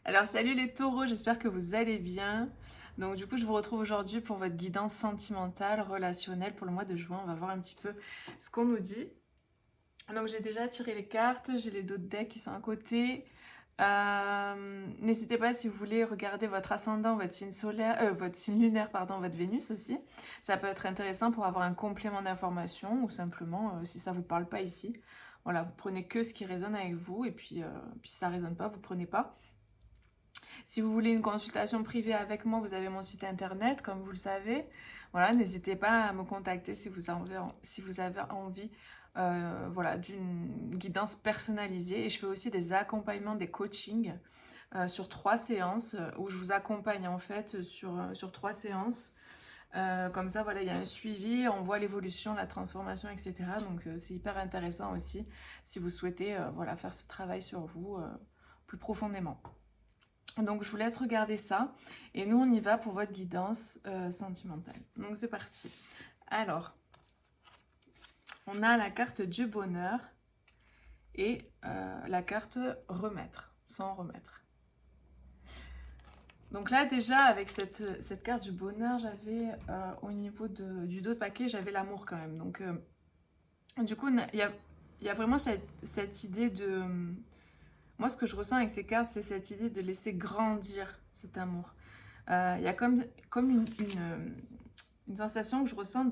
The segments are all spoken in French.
Alors salut les taureaux, j'espère que vous allez bien. Donc du coup je vous retrouve aujourd'hui pour votre guidance sentimentale, relationnelle pour le mois de juin. On va voir un petit peu ce qu'on nous dit. Donc j'ai déjà tiré les cartes, j'ai les deux decks qui sont à côté. N'hésitez pas si vous voulez regarder votre ascendant, votre signe solaire, votre signe lunaire, pardon, votre Vénus aussi. Ça peut être intéressant pour avoir un complément d'information ou simplement si ça vous parle pas ici. Voilà, vous prenez que ce qui résonne avec vous et puis si ça résonne pas, vous prenez pas. Si vous voulez une consultation privée avec moi, vous avez mon site internet, comme vous le savez. Voilà, n'hésitez pas à me contacter si vous avez envie voilà, d'une guidance personnalisée. Et je fais aussi des accompagnements, des coachings sur 3 séances où je vous accompagne en fait sur 3 séances. Comme ça, voilà, il y a un suivi, on voit l'évolution, la transformation, etc. Donc c'est hyper intéressant aussi si vous souhaitez voilà, faire ce travail sur vous plus profondément. Donc je vous laisse regarder ça et nous on y va pour votre guidance sentimentale. Donc c'est parti. Alors, on a la carte du bonheur et la carte remettre, sans remettre. Donc là déjà avec cette carte du bonheur, j'avais au niveau du dos de paquet, j'avais l'amour quand même. Donc du coup il y a vraiment cette idée de... Moi ce que je ressens avec ces cartes, c'est cette idée de laisser grandir cet amour. Il y a comme une sensation que je ressens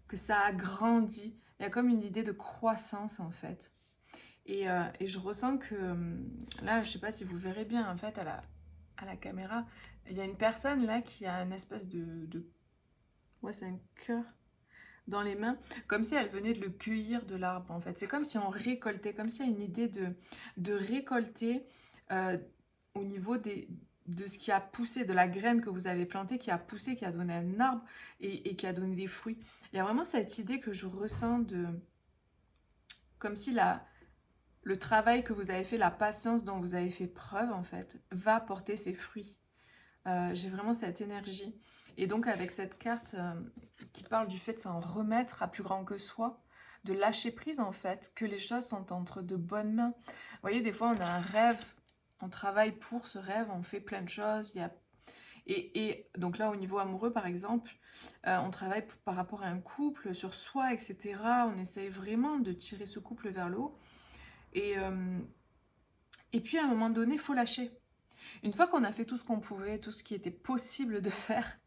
que ça a grandi. Il y a comme une idée de croissance en fait. Et je ressens que là, je sais pas si vous verrez bien en fait à la caméra, il y a une personne là qui a une espèce ouais, c'est un cœur dans les mains, comme si elle venait de le cueillir de l'arbre en fait. C'est comme si on récoltait, comme s'il y a une idée de récolter euh, au niveau de ce qui a poussé, de la graine que vous avez plantée, qui a poussé, qui a donné un arbre et qui a donné des fruits. Il y a vraiment cette idée que je ressens comme si le travail que vous avez fait, la patience dont vous avez fait preuve en fait, va porter ses fruits. J'ai vraiment cette énergie. Et donc avec cette carte qui parle du fait de s'en remettre à plus grand que soi, de lâcher prise en fait, que les choses sont entre de bonnes mains. Vous voyez, des fois on a un rêve, on travaille pour ce rêve, on fait plein de choses. Et donc là au niveau amoureux par exemple, on travaille par rapport à un couple, sur soi, etc. On essaye vraiment de tirer ce couple vers le haut. Et, euh, et puis à un moment donné, il faut lâcher. Une fois qu'on a fait tout ce qu'on pouvait, tout ce qui était possible de faire,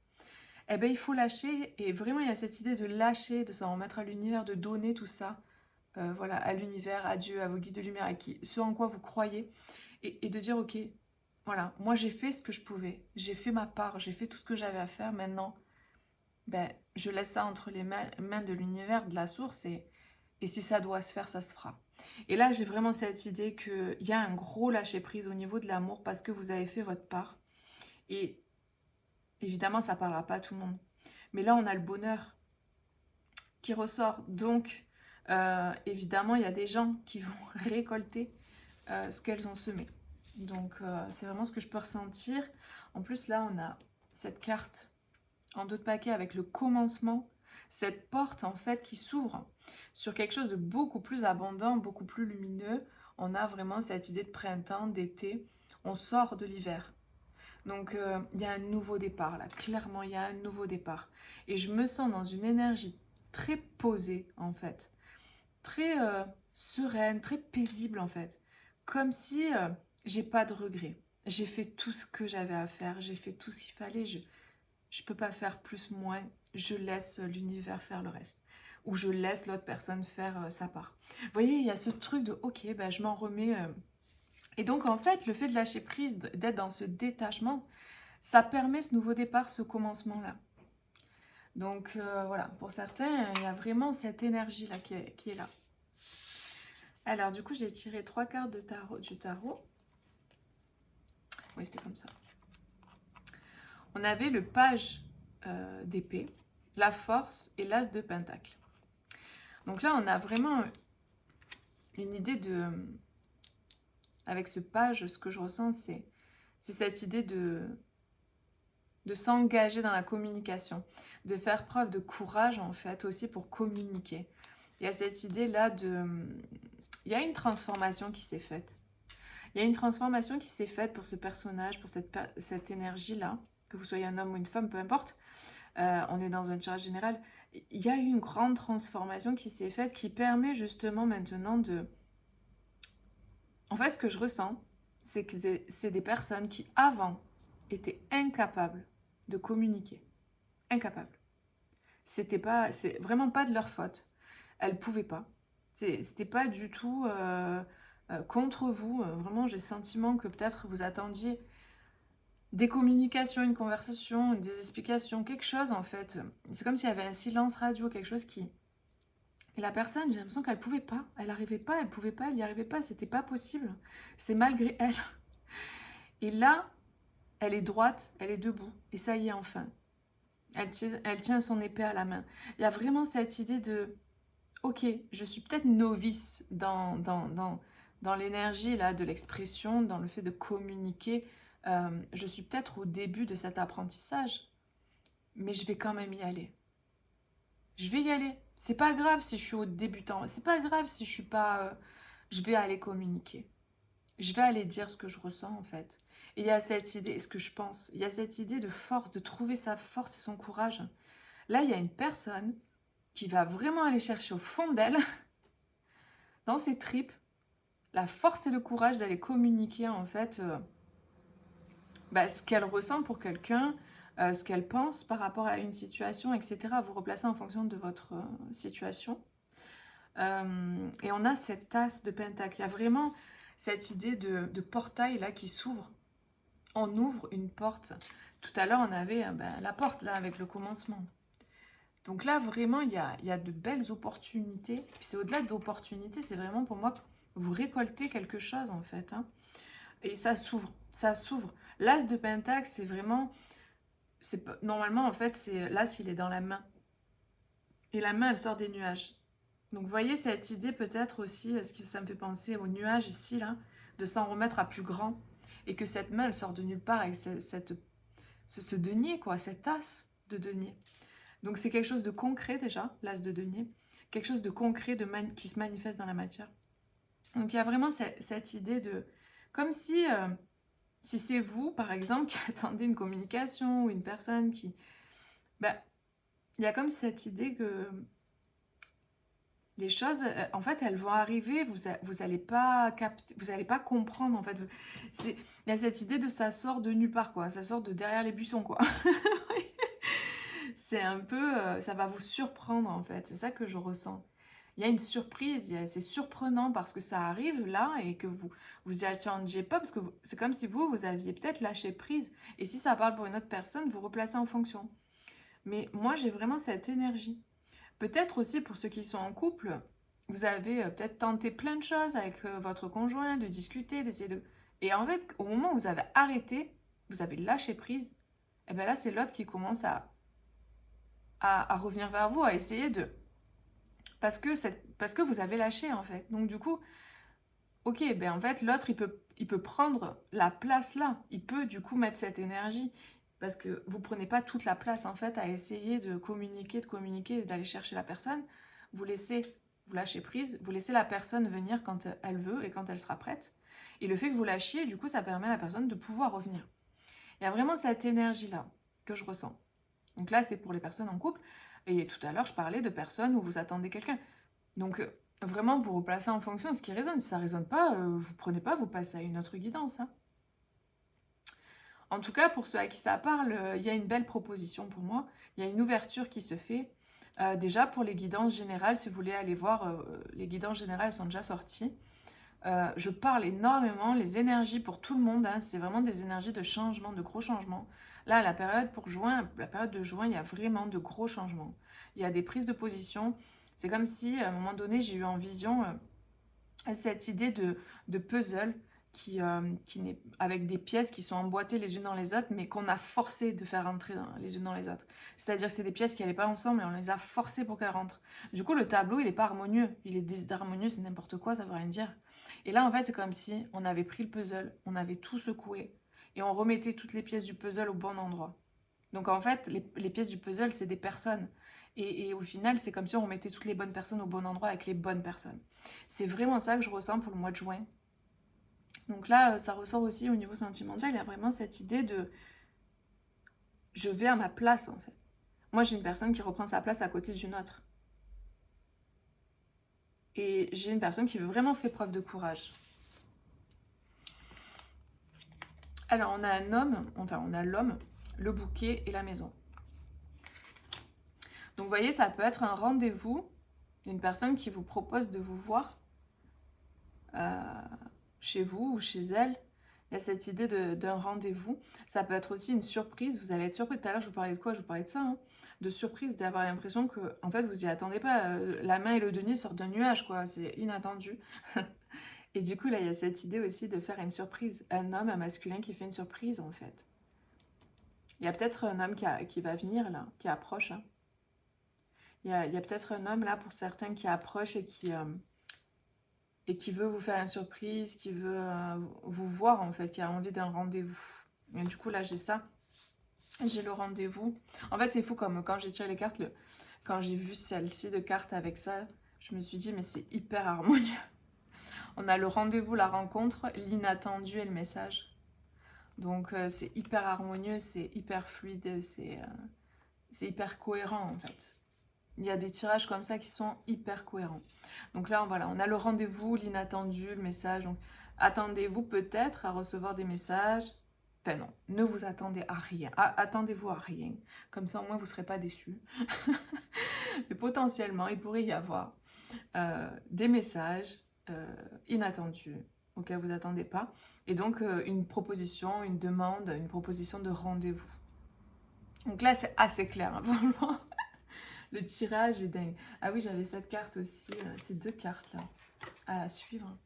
eh ben, il faut lâcher. Et vraiment, il y a cette idée de lâcher, de s'en remettre à l'univers, de donner tout ça voilà, à l'univers, à Dieu, à vos guides de lumière, ce en quoi vous croyez. Et de dire, ok, voilà, moi j'ai fait ce que je pouvais. J'ai fait ma part, j'ai fait tout ce que j'avais à faire. Maintenant, ben, je laisse ça entre les mains de l'univers, de la source. Et si ça doit se faire, ça se fera. Et là, j'ai vraiment cette idée qu'il y a un gros lâcher-prise au niveau de l'amour parce que vous avez fait votre part. Et évidemment, ça ne parlera pas à tout le monde. Mais là, on a le bonheur qui ressort. Donc, évidemment, il y a des gens qui vont récolter ce qu'elles ont semé. Donc, c'est vraiment ce que je peux ressentir. En plus, là, on a cette carte en dos de paquet avec le commencement. Cette porte, en fait, qui s'ouvre sur quelque chose de beaucoup plus abondant, beaucoup plus lumineux. On a vraiment cette idée de printemps, d'été. On sort de l'hiver. Donc, il y a un nouveau départ, là. Clairement, il y a un nouveau départ. Et je me sens dans une énergie très posée, en fait. Très sereine, très paisible, en fait. Comme si j'ai pas de regrets. J'ai fait tout ce que j'avais à faire. J'ai fait tout ce qu'il fallait. Je peux pas faire plus, moins. Je laisse l'univers faire le reste. Ou je laisse l'autre personne faire sa part. Vous voyez, il y a ce truc de, ok, bah, je m'en remets... Et donc, en fait, le fait de lâcher prise, d'être dans ce détachement, ça permet ce nouveau départ, ce commencement-là. Donc voilà, pour certains, il y a vraiment cette énergie-là qui est là. Alors du coup, j'ai tiré 3 cartes du tarot. Oui, c'était comme ça. On avait le page d'épée, la force et l'as de pentacle. Donc là, on a vraiment une idée de... Avec ce page, ce que je ressens, c'est cette idée de s'engager dans la communication, de faire preuve de courage en fait aussi pour communiquer. Il y a cette idée là de... Il y a une transformation qui s'est faite. Il y a une transformation qui s'est faite pour ce personnage, pour cette énergie-là, que vous soyez un homme ou une femme, peu importe. On est dans un tirage général. Il y a eu une grande transformation qui s'est faite, qui permet justement maintenant de... En fait, ce que je ressens, c'est que c'est des personnes qui, avant, étaient incapables de communiquer. Incapables. C'est vraiment pas de leur faute. Elles pouvaient pas. C'était pas du tout contre vous. Vraiment, j'ai le sentiment que peut-être vous attendiez des communications, une conversation, des explications, quelque chose en fait. C'est comme s'il y avait un silence radio, quelque chose qui... Et la personne, j'ai l'impression qu'elle pouvait pas, elle arrivait pas, elle pouvait pas, elle y arrivait pas, c'était pas possible. C'était malgré elle. Et là, elle est droite, elle est debout. Et ça y est, enfin. Elle tient son épée à la main. Il y a vraiment cette idée de... Ok, je suis peut-être novice dans l'énergie là de l'expression, dans le fait de communiquer. Je suis peut-être au début de cet apprentissage, mais je vais quand même y aller. Je vais y aller. C'est pas grave si je suis au débutant. C'est pas grave si je suis pas. Je vais aller communiquer. Je vais aller dire ce que je ressens en fait. Et il y a cette idée, ce que je pense. Il y a cette idée de force, de trouver sa force et son courage. Là, il y a une personne qui va vraiment aller chercher au fond d'elle, dans ses tripes, la force et le courage d'aller communiquer en fait ce qu'elle ressent pour quelqu'un, ce qu'elle pense par rapport à une situation, etc. Vous replacez en fonction de votre situation. Et on a cette tasse de pentacle. Il y a vraiment cette idée de portail là qui s'ouvre. On ouvre une porte. Tout à l'heure, on avait la porte là avec le commencement. Donc là, vraiment, il y a de belles opportunités. Puis c'est au-delà d'opportunités, c'est vraiment pour moi que vous récoltez quelque chose en fait. Hein. Et ça s'ouvre, ça s'ouvre. L'as de pentacle, c'est vraiment... Normalement, en fait, l'as, il est dans la main. Et la main, elle sort des nuages. Donc vous voyez cette idée peut-être aussi, est-ce que ça me fait penser aux nuages ici, là, de s'en remettre à plus grand. Et que cette main, elle sort de nulle part avec ce denier, quoi, cette as de denier. Donc c'est quelque chose de concret déjà, l'as de denier. Quelque chose de concret qui se manifeste dans la matière. Donc il y a vraiment cette idée de... Comme si c'est vous, par exemple, qui attendez une communication ou une personne qui... il y a comme cette idée que les choses, en fait, elles vont arriver, vous allez pas capter, vous allez pas comprendre, en fait. Il y a cette idée de ça sort de nulle part, quoi. Ça sort de derrière les buissons, quoi. C'est un peu... ça va vous surprendre, en fait. C'est ça que je ressens. Il y a une surprise, c'est surprenant parce que ça arrive là et que vous y attendiez pas, parce que c'est comme si vous aviez peut-être lâché prise. Et si ça parle pour une autre personne, vous replacez en fonction. Mais moi, j'ai vraiment cette énergie. Peut-être aussi pour ceux qui sont en couple, vous avez peut-être tenté plein de choses avec votre conjoint, de discuter, d'essayer de... Et en fait, au moment où vous avez arrêté, vous avez lâché prise, et bien là, c'est l'autre qui commence à revenir vers vous, à essayer de... Parce que vous avez lâché, en fait. Donc, du coup, ok, ben en fait, l'autre, il peut prendre la place là. Il peut, du coup, mettre cette énergie. Parce que vous prenez pas toute la place, en fait, à essayer de communiquer, d'aller chercher la personne. Vous lâchez prise, vous laissez la personne venir quand elle veut et quand elle sera prête. Et le fait que vous lâchiez, du coup, ça permet à la personne de pouvoir revenir. Il y a vraiment cette énergie-là que je ressens. Donc là, c'est pour les personnes en couple. Et tout à l'heure, je parlais de personnes où vous attendez quelqu'un. Donc, vraiment, vous replacez en fonction de ce qui résonne. Si ça ne résonne pas, vous prenez pas, vous passez à une autre guidance. Hein. En tout cas, pour ceux à qui ça parle, il y a une belle proposition pour moi. Il y a une ouverture qui se fait. Déjà, pour les guidances générales, si vous voulez aller voir, les guidances générales sont déjà sorties. Je parle énormément, les énergies pour tout le monde, hein, c'est vraiment des énergies de changement, de gros changements. Là, la période de juin, il y a vraiment de gros changements. Il y a des prises de position. C'est comme si, à un moment donné, j'ai eu en vision cette idée de puzzle avec des pièces qui sont emboîtées les unes dans les autres, mais qu'on a forcé de faire rentrer les unes dans les autres. C'est-à-dire que c'est des pièces qui n'allaient pas ensemble et on les a forcées pour qu'elles rentrent. Du coup, le tableau, il n'est pas harmonieux. Il est désharmonieux, c'est n'importe quoi, ça veut rien dire. Et là, en fait, c'est comme si on avait pris le puzzle, on avait tout secoué, et on remettait toutes les pièces du puzzle au bon endroit. Donc en fait, les pièces du puzzle, c'est des personnes. Et au final, c'est comme si on remettait toutes les bonnes personnes au bon endroit avec les bonnes personnes. C'est vraiment ça que je ressens pour le mois de juin. Donc là, ça ressort aussi au niveau sentimental, il y a vraiment cette idée de je vais à ma place en fait. Moi, j'ai une personne qui reprend sa place à côté d'une autre. Et j'ai une personne qui vraiment fait preuve de courage. Alors, on a un homme, enfin, on a l'homme, le bouquet et la maison. Donc, vous voyez, ça peut être un rendez-vous d'une personne qui vous propose de vous voir chez vous ou chez elle. Il y a cette idée d'un rendez-vous. Ça peut être aussi une surprise. Vous allez être surpris. Tout à l'heure, je vous parlais de quoi? Je vous parlais de ça, hein. De surprise, d'avoir l'impression que, en fait, vous y attendez pas. La main et le denier sortent d'un nuage, quoi. C'est inattendu. Et du coup, là, il y a cette idée aussi de faire une surprise. Un homme, un masculin qui fait une surprise, en fait. Il y a peut-être un homme qui va venir, là, qui approche. Hein. Il y a peut-être un homme, là, pour certains, qui approche et qui veut vous faire une surprise, qui veut vous voir, en fait, qui a envie d'un rendez-vous. Et du coup, là, j'ai ça. J'ai le rendez-vous. En fait, c'est fou, comme quand j'ai tiré les cartes, quand j'ai vu celle-ci de cartes avec ça, je me suis dit, mais c'est hyper harmonieux. On a le rendez-vous, la rencontre, l'inattendu et le message. Donc c'est hyper harmonieux, c'est hyper fluide, c'est hyper cohérent en fait. Il y a des tirages comme ça qui sont hyper cohérents. Donc là, voilà, on a le rendez-vous, l'inattendu, le message. Donc attendez-vous peut-être à recevoir des messages. Enfin non, ne vous attendez à rien. Attendez-vous à rien. Comme ça, au moins, vous ne serez pas déçus. Mais potentiellement, il pourrait y avoir des messages inattendus auxquels vous n'attendez pas. Et donc, une proposition, une demande, une proposition de rendez-vous. Donc là, c'est assez clair, hein, vraiment. Le tirage est dingue. Ah oui, j'avais cette carte aussi, ces deux cartes-là à suivre.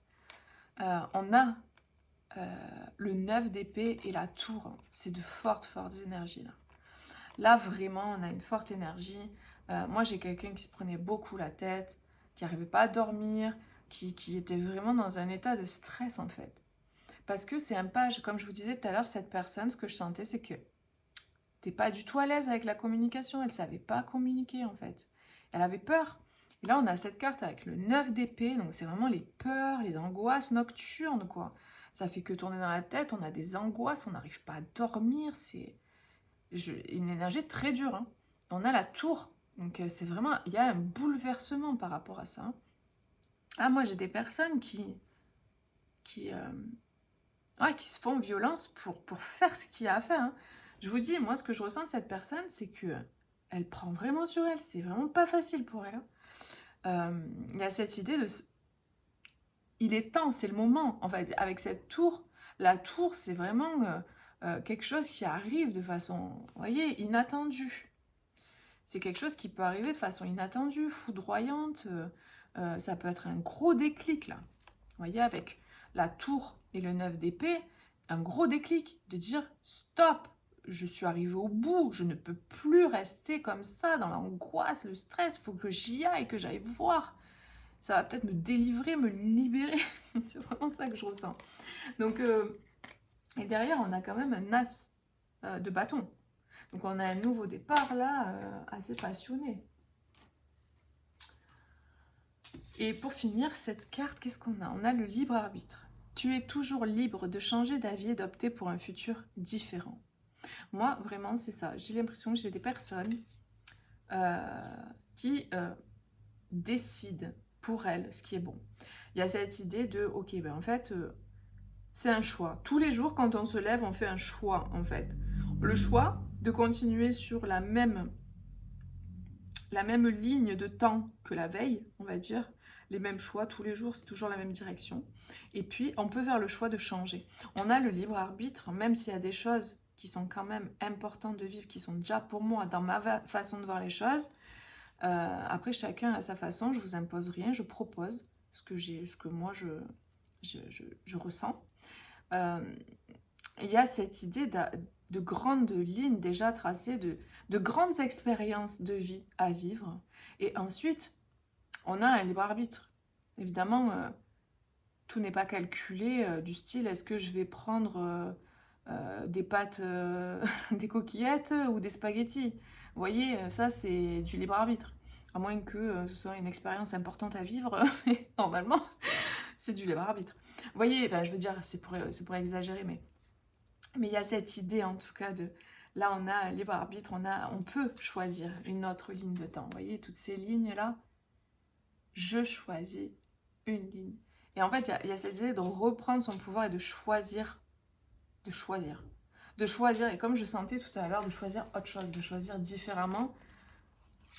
On a le 9 d'épée et la tour. C'est de fortes, fortes énergies, là. Là, vraiment, on a une forte énergie. Moi, j'ai quelqu'un qui se prenait beaucoup la tête, qui n'arrivait pas à dormir, qui était vraiment dans un état de stress, en fait. Parce que c'est un page, comme je vous disais tout à l'heure, cette personne, ce que je sentais, c'est que t'es pas du tout à l'aise avec la communication. Elle savait pas communiquer, en fait. Elle avait peur. Et là, on a cette carte avec le 9 d'épée, donc c'est vraiment les peurs, les angoisses nocturnes, quoi. Ça fait que tourner dans la tête, on a des angoisses, on n'arrive pas à dormir, c'est une énergie très dure. Hein. On a la tour, donc c'est vraiment, il y a un bouleversement par rapport à ça. Ah, moi j'ai des personnes qui, qui se font violence pour faire ce qu'il y a à faire. Hein. Je vous dis, moi ce que je ressens de cette personne, c'est que elle prend vraiment sur elle, c'est vraiment pas facile pour elle. Hein. Il y a cette idée de... Il est temps, c'est le moment. En fait, avec cette tour, la tour, c'est vraiment quelque chose qui arrive de façon, vous voyez, inattendue. C'est quelque chose qui peut arriver de façon inattendue, foudroyante. Ça peut être un gros déclic, là. Vous voyez, avec la tour et le 9 d'épée, un gros déclic de dire stop, je suis arrivée au bout, je ne peux plus rester comme ça dans l'angoisse, le stress, il faut que j'y aille, que j'aille voir. Ça va peut-être me délivrer, me libérer. C'est vraiment ça que je ressens. Donc, et derrière, on a quand même un as de bâton. Donc on a un nouveau départ là, assez passionné. Et pour finir, cette carte, qu'est-ce qu'on a? On a le libre arbitre. Tu es toujours libre de changer d'avis et d'opter pour un futur différent. Moi, vraiment, c'est ça. J'ai l'impression que j'ai des personnes qui décident pour elles ce qui est bon. Il y a cette idée de, ok, ben en fait, c'est un choix. Tous les jours, quand on se lève, on fait un choix, en fait. Le choix de continuer sur la même ligne de temps que la veille, on va dire, les mêmes choix tous les jours, c'est toujours la même direction. Et puis, on peut faire le choix de changer. On a le libre arbitre, même s'il y a des choses qui sont quand même importantes de vivre, qui sont déjà pour moi dans ma façon de voir les choses. Après, chacun a sa façon, je vous impose rien, je propose ce que moi je ressens. Il y a cette idée de grandes lignes déjà tracées, de grandes expériences de vie à vivre. Et ensuite, on a un libre arbitre. Évidemment, tout n'est pas calculé du style est-ce que je vais prendre des pâtes, des coquillettes ou des spaghettis. Vous voyez, ça c'est du libre arbitre. À moins que ce soit une expérience importante à vivre, normalement, c'est du libre arbitre. Vous voyez, enfin, je veux dire, c'est pour exagérer, mais il y a cette idée en tout cas de... Là, on a libre arbitre, on peut choisir une autre ligne de temps. Vous voyez, toutes ces lignes-là, je choisis une ligne. Et en fait, il y a cette idée de reprendre son pouvoir et de choisir. De choisir. De choisir, et comme je sentais tout à l'heure, de choisir autre chose, de choisir différemment.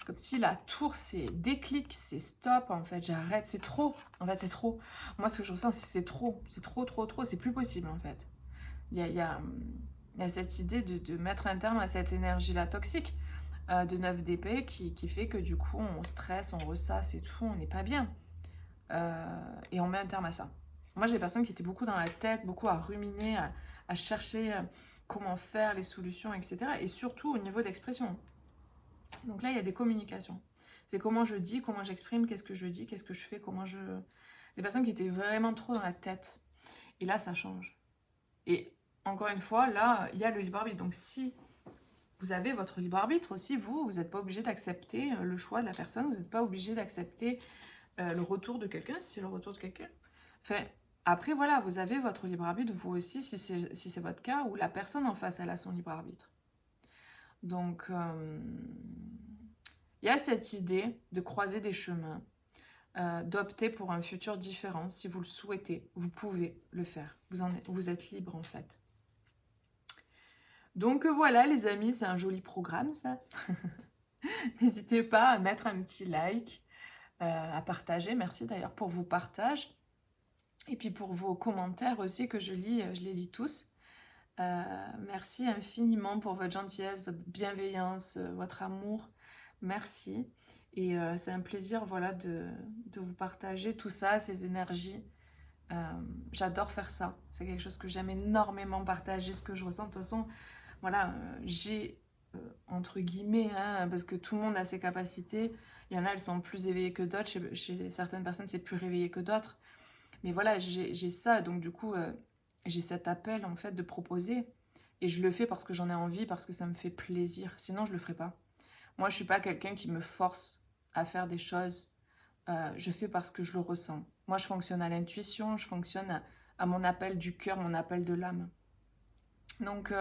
Comme si la tour, c'est déclic, c'est stop, en fait, j'arrête, c'est trop. En fait, c'est trop. Moi, ce que je ressens, c'est trop. C'est trop, trop, trop, c'est plus possible, en fait. Il y a cette idée de mettre un terme à cette énergie-là toxique de 9 d'épée qui fait que du coup, on stresse, on ressasse et tout, on n'est pas bien. Et on met un terme à ça. Moi, j'ai des personnes qui étaient beaucoup dans la tête, beaucoup à ruminer, à chercher comment faire, les solutions, etc. Et surtout au niveau d'expression. Donc là, il y a des communications. C'est comment je dis, comment j'exprime, qu'est-ce que je dis, qu'est-ce que je fais, comment je... Des personnes qui étaient vraiment trop dans la tête. Et là, ça change. Et encore une fois, là, il y a le libre arbitre. Donc si vous avez votre libre arbitre aussi, vous n'êtes pas obligé d'accepter le choix de la personne, vous n'êtes pas obligé d'accepter le retour de quelqu'un, si c'est le retour de quelqu'un. Enfin, après, voilà, vous avez votre libre arbitre, vous aussi, si c'est votre cas, ou la personne en face, elle a son libre arbitre. Donc, il y a cette idée de croiser des chemins, d'opter pour un futur différent. Si vous le souhaitez, vous pouvez le faire. Vous êtes libre, en fait. Donc voilà, les amis, c'est un joli programme, ça. N'hésitez pas à mettre un petit like, à partager. Merci d'ailleurs pour vos partages. Et puis pour vos commentaires aussi que je les lis tous. Merci infiniment pour votre gentillesse, votre bienveillance, votre amour. Merci. Et c'est un plaisir voilà, de vous partager tout ça, ces énergies. J'adore faire ça. C'est quelque chose que j'aime énormément partager, ce que je ressens. De toute façon, voilà, j'ai, entre guillemets, hein, parce que tout le monde a ses capacités. Il y en a, elles sont plus éveillées que d'autres. Chez certaines personnes, c'est plus réveillé que d'autres. Mais voilà, j'ai ça. Donc du coup, j'ai cet appel, en fait, de proposer. Et je le fais parce que j'en ai envie, parce que ça me fait plaisir. Sinon, je le ferai pas. Moi, je suis pas quelqu'un qui me force à faire des choses. Je fais parce que je le ressens. Moi, je fonctionne à l'intuition, je fonctionne à mon appel du cœur, mon appel de l'âme. Donc,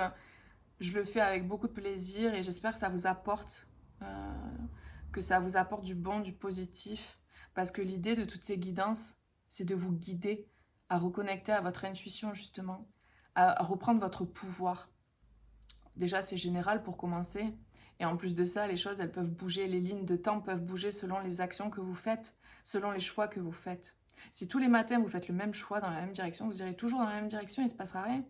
je le fais avec beaucoup de plaisir et j'espère que ça vous apporte, que ça vous apporte du bon, du positif. Parce que l'idée de toutes ces guidances, c'est de vous guider à reconnecter à votre intuition, justement, à reprendre votre pouvoir. Déjà, c'est général pour commencer. Et en plus de ça, les choses, elles peuvent bouger, les lignes de temps peuvent bouger selon les actions que vous faites, selon les choix que vous faites. Si tous les matins, vous faites le même choix dans la même direction, vous irez toujours dans la même direction et il ne se passera rien.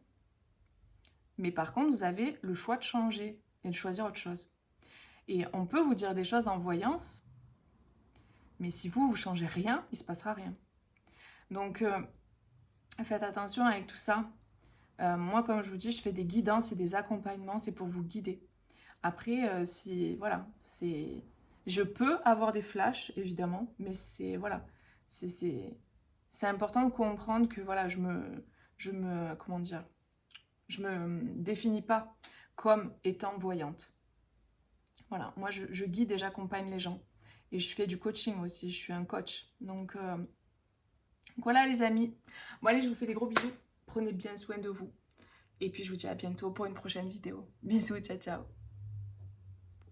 Mais par contre, vous avez le choix de changer et de choisir autre chose. Et on peut vous dire des choses en voyance, mais si vous ne changez rien, il ne se passera rien. Donc, faites attention avec tout ça. Moi, comme je vous dis, je fais des guidances et des accompagnements, c'est pour vous guider. Après, voilà, je peux avoir des flashs, évidemment, mais voilà, c'est important de comprendre que voilà, comment dire, je me définis pas comme étant voyante. Voilà, moi je guide et j'accompagne les gens. Et je fais du coaching aussi, je suis un coach. Donc voilà les amis. Bon allez, je vous fais des gros bisous. Prenez bien soin de vous. Et puis je vous dis à bientôt pour une prochaine vidéo. Bisous, ciao ciao.